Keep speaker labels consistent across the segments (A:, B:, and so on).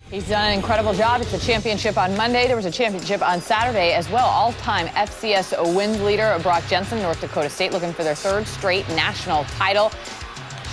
A: He's done an incredible job. It's a championship on Monday. There was a championship on Saturday as well. All-time FCS wins leader Brock Jensen, North Dakota State, looking for their third straight national title.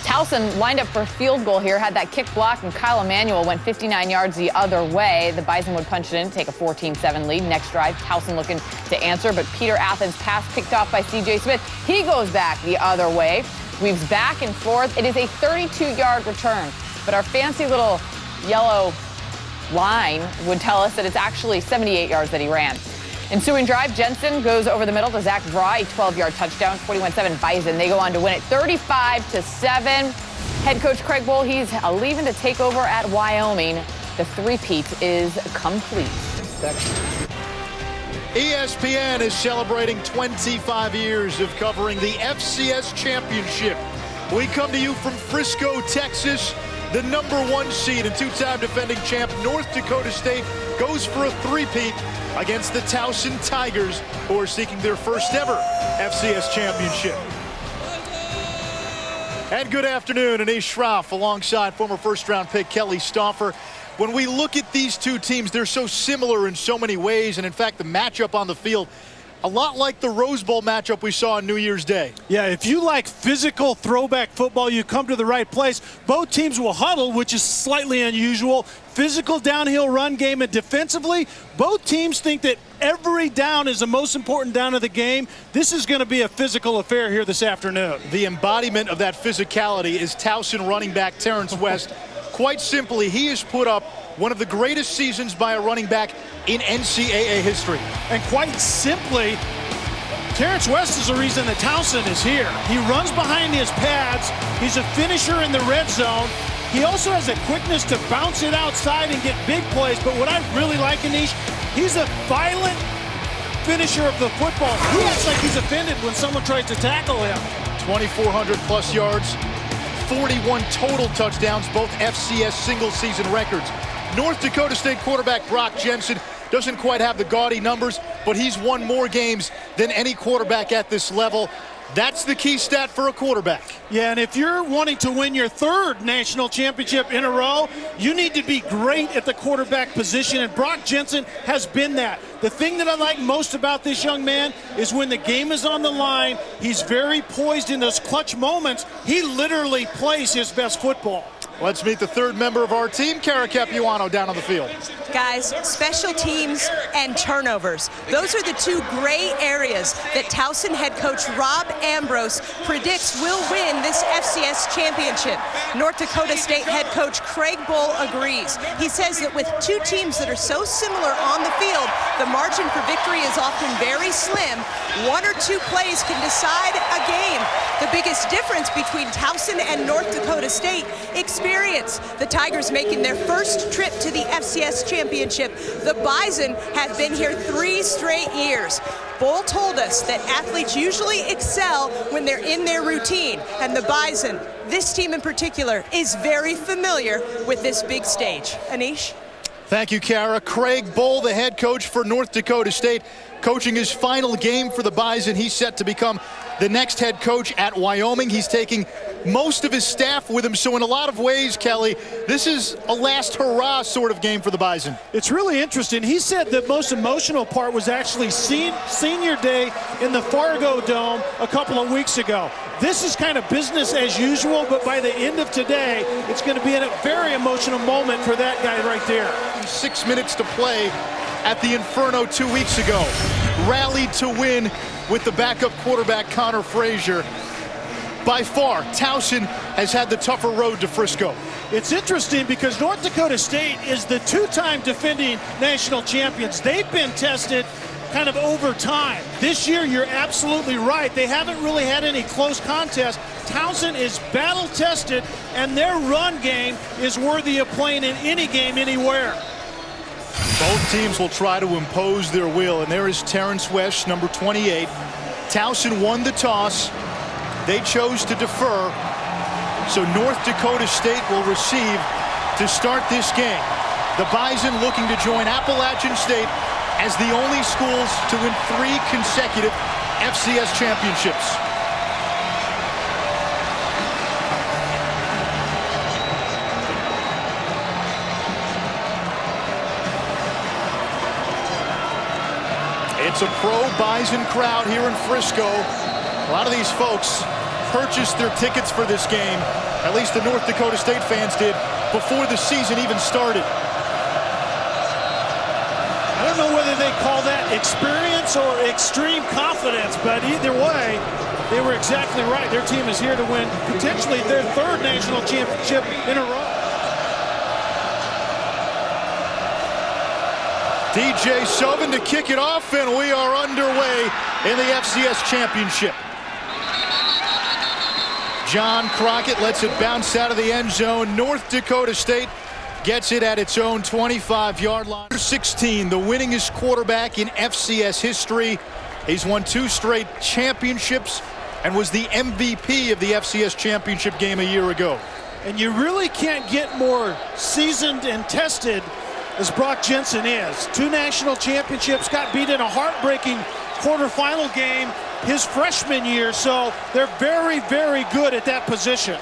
A: Towson lined up for a field goal here, had that kick block, and Kyle Emanuel went 59 yards the other way. The Bison would punch it in, take a 14-7 lead. Next drive, Towson looking to answer, but Peter Athens' pass picked off by C.J. Smith. He goes back the other way, weaves back and forth. It is a 32-yard return, but our fancy little yellow line would tell us that it's actually 78 yards that he ran. Ensuing drive, Jensen goes over the middle to Zach Vraa, a 12-yard touchdown, 41-7 Bison. They go on to win it 35-7. Head coach Craig Bohl, he's leaving to take over at Wyoming. The three-peat is complete.
B: ESPN is celebrating 25 years of covering the FCS championship. We come to you from Frisco, Texas. The #1 seed and two-time defending champ North Dakota State goes for a three-peat against the Towson Tigers, who are seeking their first ever FCS championship. And good afternoon, Anish Shroff alongside former first-round pick Kelly Stauffer. When we look at these two teams, they're so similar in so many ways, and in fact, the matchup on the field, a lot like the Rose Bowl matchup we saw on New Year's Day.
C: Yeah, if you like physical throwback football, you come to the right place. Both teams will huddle, which is slightly unusual. Physical downhill run game, and defensively, both teams think that every down is the most important down of the game. This is going to be a physical affair here this afternoon.
B: The embodiment of that physicality is Towson running back Terrence West. Quite simply, he has put up one of the greatest seasons by a running back in NCAA history.
C: And quite simply, Terrence West is the reason that Towson is here. He runs behind his pads. He's a finisher in the red zone. He also has a quickness to bounce it outside and get big plays. But what I really like, Anish, he's a violent finisher of the football. He acts like he's offended when someone tries to tackle him.
B: 2,400 plus yards, 41 total touchdowns, both FCS single-season records. North Dakota State quarterback Brock Jensen doesn't quite have the gaudy numbers, but he's won more games than any quarterback at this level. That's the key stat for a quarterback.
C: Yeah, and if you're wanting to win your third national championship in a row, you need to be great at the quarterback position, and Brock Jensen has been that. The thing that I like most about this young man is when the game is on the line, he's very poised in those clutch moments. He literally plays his best football.
B: Let's meet the third member of our team, Kara Capuano, down on the field.
D: Guys, special teams and turnovers. Those are the two gray areas that Towson head coach Rob Ambrose predicts will win this FCS championship. North Dakota State head coach Craig Bohl agrees. He says that with two teams that are so similar on the field, the margin for victory is often very slim. One or two plays can decide a game. The biggest difference between Towson and North Dakota State, experience. The Tigers making their first trip to the FCS championship. The Bison have been here 3 straight years. Bohl told us that athletes usually excel when they're in their routine, and the Bison, this team in particular, is very familiar with this big stage. Anish?
B: Thank you, Kara. Craig Bohl, the head coach for North Dakota State, coaching his final game for the Bison. He's set to become the next head coach at Wyoming. He's taking most of his staff with him. So in a lot of ways, Kelly, this is a last hurrah sort of game for the Bison.
C: It's really interesting. He said the most emotional part was actually senior day in the Fargo Dome a couple of weeks ago. This is kind of business as usual, but by the end of today, it's going to be a very emotional moment for that guy right there.
B: 6 minutes to play at the Inferno 2 weeks ago. Rallied to win with the backup quarterback Connor Frazier. By far, Towson has had the tougher road to Frisco.
C: It's interesting because North Dakota State is the two-time defending national champions. They've been tested kind of over time. This year, you're absolutely right. They haven't really had any close contests. Towson is battle-tested, and their run game is worthy of playing in any game, anywhere.
B: Both teams will try to impose their will, and there is Terrence West, number 28. Towson won the toss. They chose to defer, so North Dakota State will receive to start this game. The Bison looking to join Appalachian State as the only schools to win 3 consecutive FCS championships. It's a pro Bison crowd here in Frisco. A lot of these folks purchased their tickets for this game, at least the North Dakota State fans did, before the season even started.
C: I don't know whether they call that experience or extreme confidence, but either way, they were exactly right. Their team is here to win potentially their third national championship in a row.
B: DJ Sovin to kick it off, and we are underway in the FCS championship. John Crockett lets it bounce out of the end zone. North Dakota State gets it at its own 25-yard line. 16, the winningest quarterback in FCS history. He's won 2 straight championships and was the MVP of the FCS championship game a year ago.
C: And you really can't get more seasoned and tested as Brock Jensen is. 2 national championships, got beat in a heartbreaking quarterfinal game his freshman year, so they're very, very good at that position.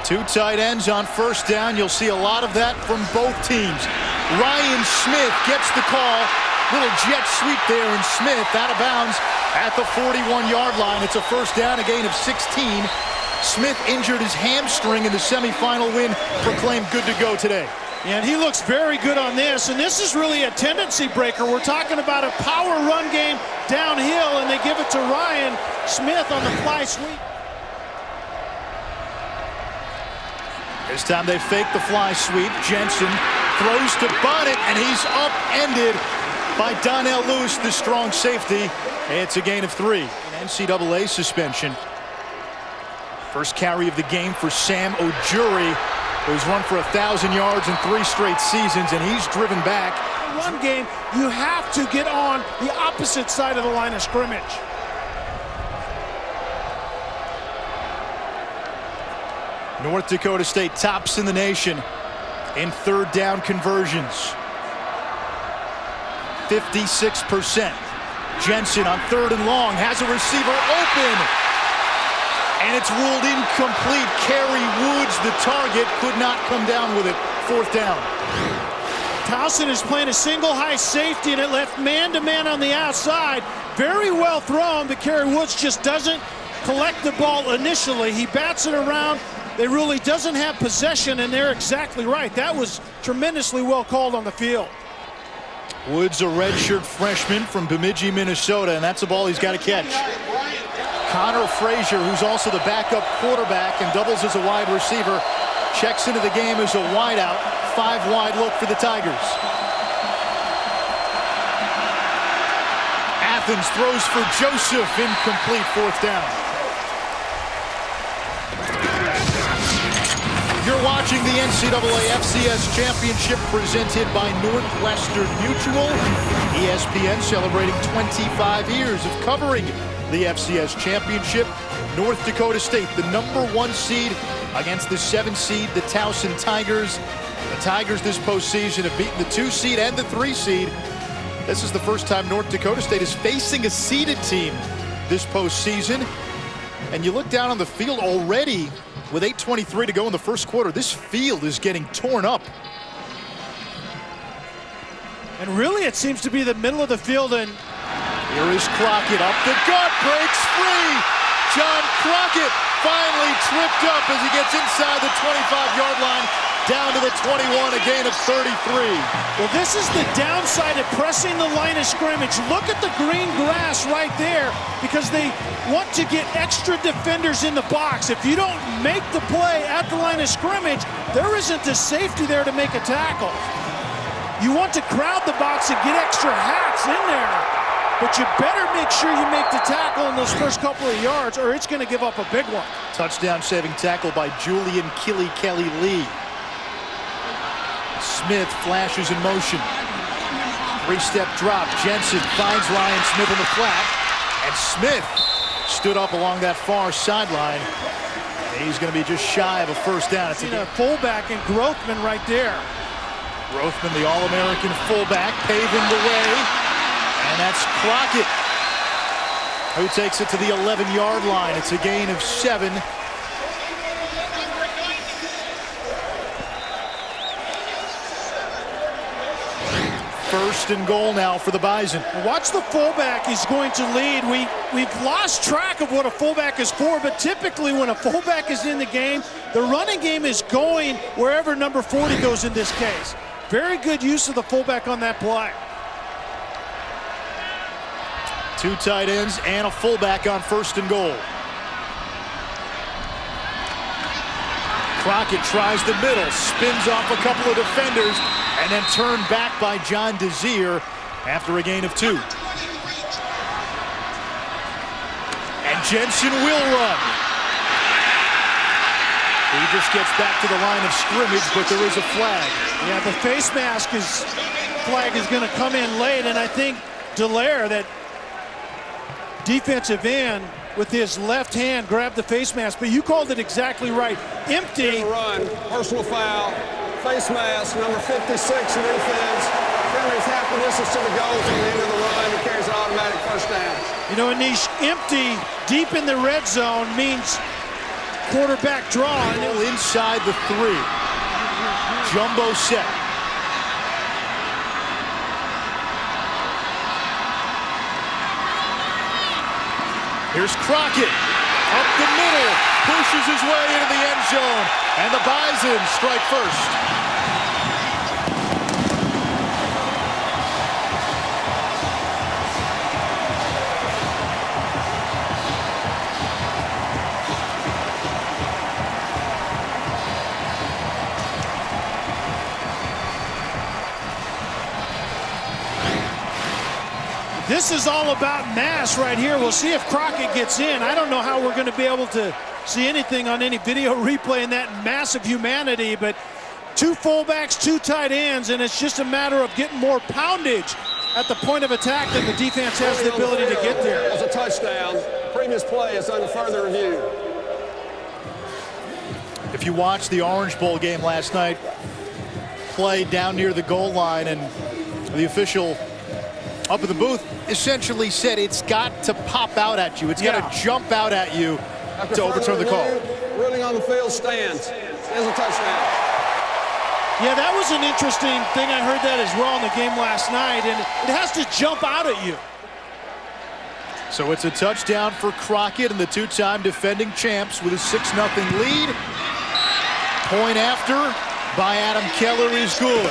B: Two tight ends on first down. You'll see a lot of that from both teams. Ryan Smith gets the call. Little jet sweep there, and Smith out of bounds at the 41-yard line. It's a first down, a gain of 16. Smith injured his hamstring in the semifinal win, proclaimed good to go today.
C: And he looks very good on this, and this is really a tendency breaker. We're talking about a power run game downhill, and they give it to Ryan Smith on the fly sweep.
B: This time they fake the fly sweep. Jensen throws to Bonnet, and he's upended by Donnell Lewis, the strong safety. It's a gain of 3. An NCAA suspension. First carry of the game for Sam Ojuri, who's run for 1,000 yards in 3 straight seasons, and he's driven back.
C: Run game, you have to get on the opposite side of the line of scrimmage.
B: North Dakota State tops in the nation in third down conversions. 56%. Jensen on 3rd and long has a receiver open, and it's ruled incomplete. Kerry Woods, the target, could not come down with it. 4th down.
C: Towson is playing a single high safety, and it left man-to-man on the outside. Very well thrown, but Kerry Woods just doesn't collect the ball initially. He bats it around. They really doesn't have possession, and they're exactly right. That was tremendously well called on the field.
B: Woods, a redshirt freshman from Bemidji, Minnesota, and that's a ball he's got to catch. Connor Frazier, who's also the backup quarterback and doubles as a wide receiver, checks into the game as a wideout. 5-wide look for the Tigers. Athens throws for Joseph, incomplete. 4th down. You're watching the NCAA FCS Championship presented by Northwestern Mutual. ESPN celebrating 25 years of covering the FCS Championship. North Dakota State, the #1 seed against the 7 seed, the Towson Tigers. The Tigers this postseason have beaten the 2 seed and the 3 seed. This is the first time North Dakota State is facing a seeded team this postseason. And you look down on the field already, with 8:23 to go in the first quarter, this field is getting torn up.
C: And really, it seems to be the middle of the field. And
B: here is Crockett up the gut, breaks free. John Crockett finally tripped up as he gets inside the 25-yard line, down to the 21, a gain of 33.
C: Well, this is the downside of pressing the line of scrimmage. Look at the green grass right there, because they want to get extra defenders in the box. If you don't make the play at the line of scrimmage, there isn't the safety there to make a tackle. You want to crowd the box and get extra hats in there, but you better make sure you make the tackle in those first couple of yards, or it's going to give up a big one.
B: Touchdown-saving tackle by Julian Killy Kelly Lee. Smith flashes in motion. 3-step drop. Jensen finds Ryan Smith in the flat, and Smith stood up along that far sideline. He's going to be just shy of a first down. It's
C: a fullback in Grothman right there.
B: Grothman, the All-American fullback, paving the way, and that's Crockett, who takes it to the 11-yard line. It's a gain of 7. First and goal now for the Bison.
C: Watch the fullback. He's going to lead. We've lost track of what a fullback is for, but typically when a fullback is in the game, the running game is going wherever number 40 goes in this case. Very good use of the fullback on that play.
B: Two tight ends and a fullback on first and goal. Crockett tries the middle, spins off a couple of defenders, and then turned back by John Desir after a gain of 2. And Jensen will run. He just gets back to the line of scrimmage, but there is a flag.
C: Yeah, the face mask flag is going to come in late, and I think Dallaire, that defensive end, with his left hand grabbed the face mask, but you called it exactly right. Empty.
E: Run, personal foul, face mask, number 56 in defense. Henry's half the distance to the goal from the end of the run. He carries an automatic first down.
C: You know, Anish, empty deep in the red zone means quarterback draw.
B: Inside the 3. Jumbo set. Here's Crockett, up the middle, pushes his way into the end zone, and the Bison strike first.
C: This is all about mass right here. We'll see if Crockett gets in. I don't know how we're going to be able to see anything on any video replay in that massive humanity, but 2 fullbacks, 2 tight ends, and it's just a matter of getting more poundage at the point of attack than the defense has the ability to get there.
E: It's a touchdown. Previous play is under further review.
B: If you watched the Orange Bowl game last night, play down near the goal line, and the official up in the booth essentially said it's got to pop out at you. It's got to jump out at you to overturn the call.
E: Ruling on the field stands. There's a touchdown.
C: Yeah, that was an interesting thing. I heard that as well in the game last night, and it has to jump out at you.
B: So it's a touchdown for Crockett and the 2-time defending champs with a 6-0 lead. Point after by Adam Keller is good.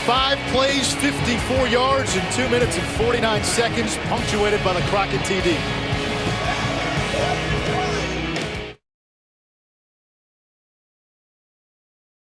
B: 5 plays, 54 yards in 2 minutes and 49 seconds, punctuated by the Crockett TD.